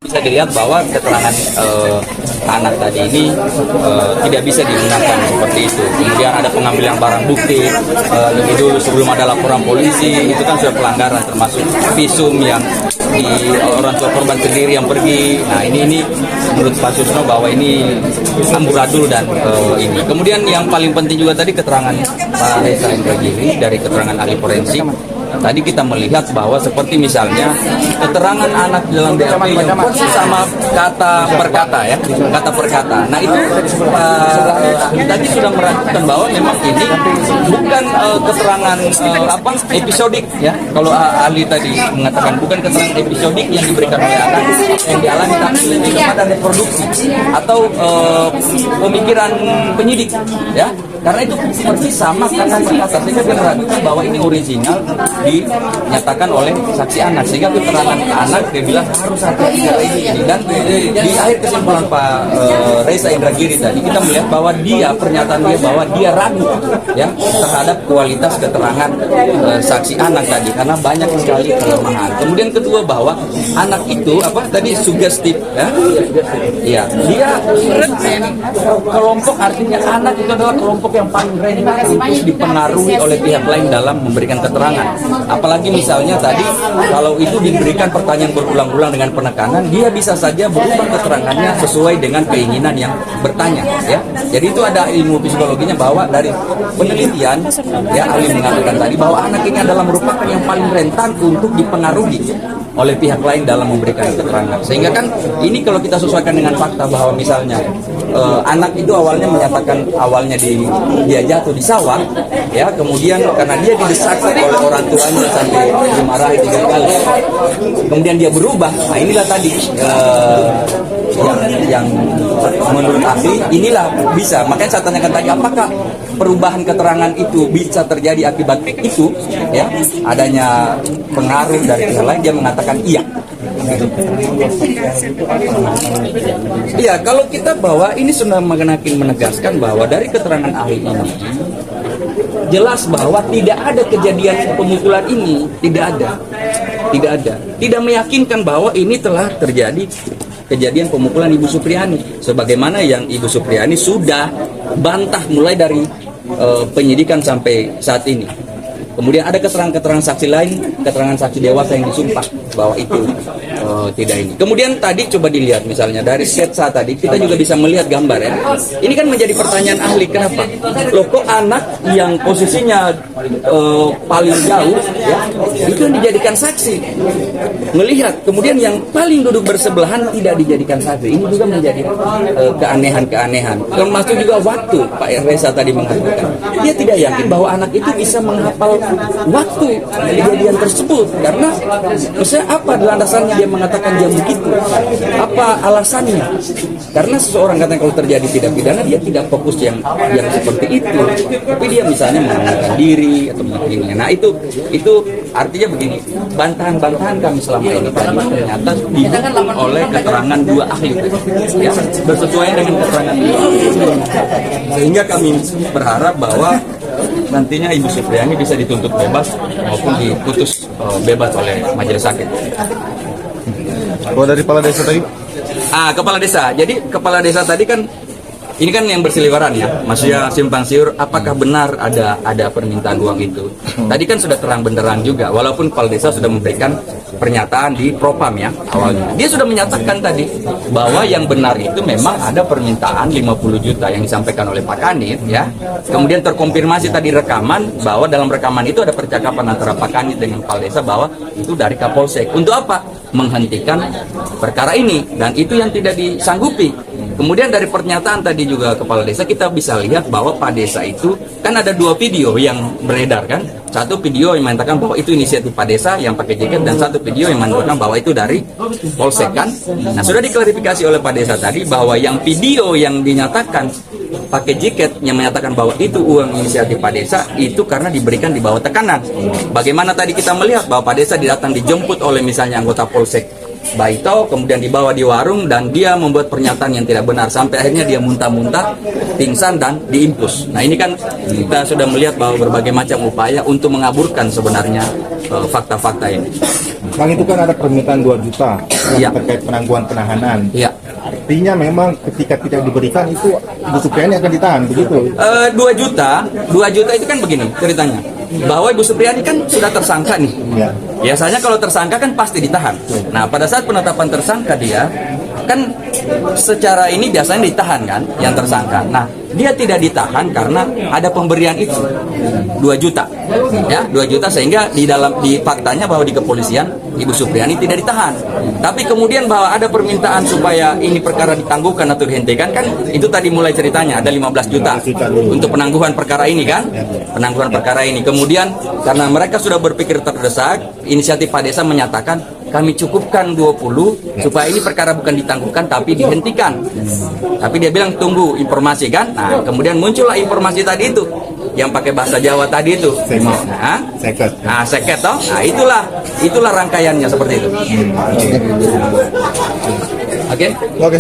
Bisa dilihat bahwa keterangan anak tadi ini tidak bisa digunakan seperti itu. Kemudian ada pengambilan barang bukti lebih dulu sebelum ada laporan polisi, itu kan sudah pelanggaran, termasuk visum yang di orang tua korban sendiri yang pergi. Nah ini menurut Pak Susno bahwa ini amburadul dan ini. Kemudian yang paling penting juga tadi keterangan Pak Reza Indragiri dari keterangan ahli forensik. Tadi kita melihat bahwa seperti misalnya keterangan anak dalam BAP yang persis sama kata per kata ya, kata per kata. Nah itu tadi sudah meragukan bahwa memang ini bukan keterangan episodik ya. Kalau ahli tadi mengatakan bukan keterangan episodik yang diberikan oleh anak yang dialami, tapi lebih kepada reproduksi atau pemikiran penyidik ya. Karena itu persis sama kata per kata, sehingga dia meragukan bahwa ini original dinyatakan oleh saksi anak, sehingga keterangan anak dia bilang harus ada ini. Dan di akhir kesimpulan Pak Reza Indragiri tadi kita melihat bahwa pernyataan dia bahwa dia ragu ya terhadap kualitas keterangan saksi anak tadi karena banyak sekali kelemahan. Kemudian kedua bahwa anak itu tadi sugestif ya. Iya, dia kelompok, artinya anak itu adalah kelompok yang paling rentan untuk dipengaruhi oleh pihak lain dalam memberikan keterangan. Apalagi misalnya tadi kalau itu diberikan pertanyaan berulang-ulang dengan penekanan, dia bisa saja berubah keterangannya sesuai dengan keinginan yang bertanya ya. Jadi itu ada ilmu psikologinya bahwa dari penelitian ya ahli mengatakan tadi bahwa anak ini adalah merupakan yang paling rentan untuk dipengaruhi oleh pihak lain dalam memberikan keterangan. Sehingga kan ini kalau kita sesuaikan dengan fakta bahwa misalnya anak itu awalnya menyatakan dia jatuh di sawah ya, kemudian karena dia didesak oleh orang tuanya sampai dimarahi 3 kali, kemudian dia berubah. Nah inilah tadi yang menurut ahli inilah bisa. Makanya saya tanyakan tadi apakah perubahan keterangan itu bisa terjadi akibat itu ya, adanya pengaruh dari pihak lain. Dia mengatakan iya. Iya, kalau kita bahwa ini sudah makin menegaskan bahwa dari keterangan ahli ini jelas bahwa tidak ada kejadian pemukulan ini, tidak ada, tidak meyakinkan bahwa ini telah terjadi kejadian pemukulan Ibu Supriyani, sebagaimana yang Ibu Supriyani sudah bantah mulai dari penyidikan sampai saat ini. Kemudian ada keterangan saksi lain, keterangan saksi dewasa yang disumpah bahwa itu tidak ini. Kemudian tadi coba dilihat misalnya dari sketsa tadi kita juga bisa melihat gambar ya. Ini kan menjadi pertanyaan ahli, kenapa? Loh kok anak yang posisinya paling jauh ya itu yang dijadikan saksi melihat, kemudian yang paling duduk bersebelahan tidak dijadikan saksi. Ini juga menjadi keanehan-keanehan. Termasuk juga waktu Pak Reza tadi mengatakan dia tidak yakin bahwa anak itu bisa menghafal waktu kejadian tersebut, karena misalnya apa landasannya dia mengatakan dia begitu, apa alasannya? Karena seseorang katanya kalau terjadi tindak pidana dia tidak fokus yang seperti itu, tapi dia misalnya menggunakan diri atau begini. Nah itu artinya begini, bantahan kami selama ini tadi ternyata didukung oleh keterangan 2 ahli ya, bersesuaian dengan keterangan itu, sehingga kami berharap bahwa nantinya Ibu Supriyani bisa dituntut bebas maupun diputus bebas oleh majelis hakim. Kalau dari kepala desa tadi? Kepala desa. Jadi kepala desa tadi kan ini kan yang berseliweran ya, maksudnya simpang siur. Apakah benar ada permintaan uang itu? Tadi kan sudah terang benderang juga, walaupun kepala desa sudah memberikan pernyataan di Propam ya awalnya. Dia sudah menyatakan tadi bahwa yang benar itu memang ada permintaan 50 juta yang disampaikan oleh Pak Kanit ya. Kemudian terkonfirmasi tadi rekaman bahwa dalam rekaman itu ada percakapan antara Pak Kanit dengan kepala desa bahwa itu dari Kapolsek. Untuk apa? Menghentikan perkara ini, dan itu yang tidak disanggupi. Kemudian dari pernyataan tadi juga kepala desa kita bisa lihat bahwa Pak Desa itu kan ada 2 video yang beredar kan. Satu video yang mengatakan bahwa itu inisiatif Pak Desa yang pakai jaket, dan satu video yang mengatakan bahwa itu dari Polsek kan. Nah sudah diklarifikasi oleh Pak Desa tadi bahwa yang video yang dinyatakan pakai jaket yang menyatakan bahwa itu uang inisiatif Pak Desa itu karena diberikan di bawah tekanan. Bagaimana tadi kita melihat bahwa Pak Desa datang dijemput oleh misalnya anggota Polsek Baito, kemudian dibawa di warung dan dia membuat pernyataan yang tidak benar sampai akhirnya dia muntah-muntah, pingsan dan diimpus. Nah ini kan kita sudah melihat bahwa berbagai macam upaya untuk mengaburkan sebenarnya fakta-fakta ini. Bang, itu kan ada permintaan 2 juta Iya. terkait penangguhan penahanan. Iya. Artinya memang ketika tidak diberikan itu Ibu Supriani akan ditahan, begitu? 2 juta itu kan begini ceritanya. Bahwa Ibu Supriani kan sudah tersangka nih. Ya. Biasanya kalau tersangka kan pasti ditahan. Nah, pada saat penetapan tersangka dia kan secara ini biasanya ditahan kan yang tersangka. Nah, dia tidak ditahan karena ada pemberian itu 2 juta. Ya, 2 juta sehingga di faktanya bahwa di kepolisian Ibu Supriani tidak ditahan. Tapi kemudian bahwa ada permintaan supaya ini perkara ditangguhkan atau dihentikan kan itu tadi mulai ceritanya ada 15 juta untuk penangguhan perkara ini kan. Penangguhan perkara ini. Kemudian karena mereka sudah berpikir terdesak, inisiatif Pak Desa menyatakan kami cukupkan 20 supaya ini perkara bukan ditangguhkan tapi dihentikan. Tapi dia bilang tunggu informasi kan. Nah, kemudian muncullah informasi tadi itu yang pakai bahasa Jawa tadi itu. Seket. Nah, seket toh. Nah, itulah rangkaiannya seperti itu. Oke. Oke.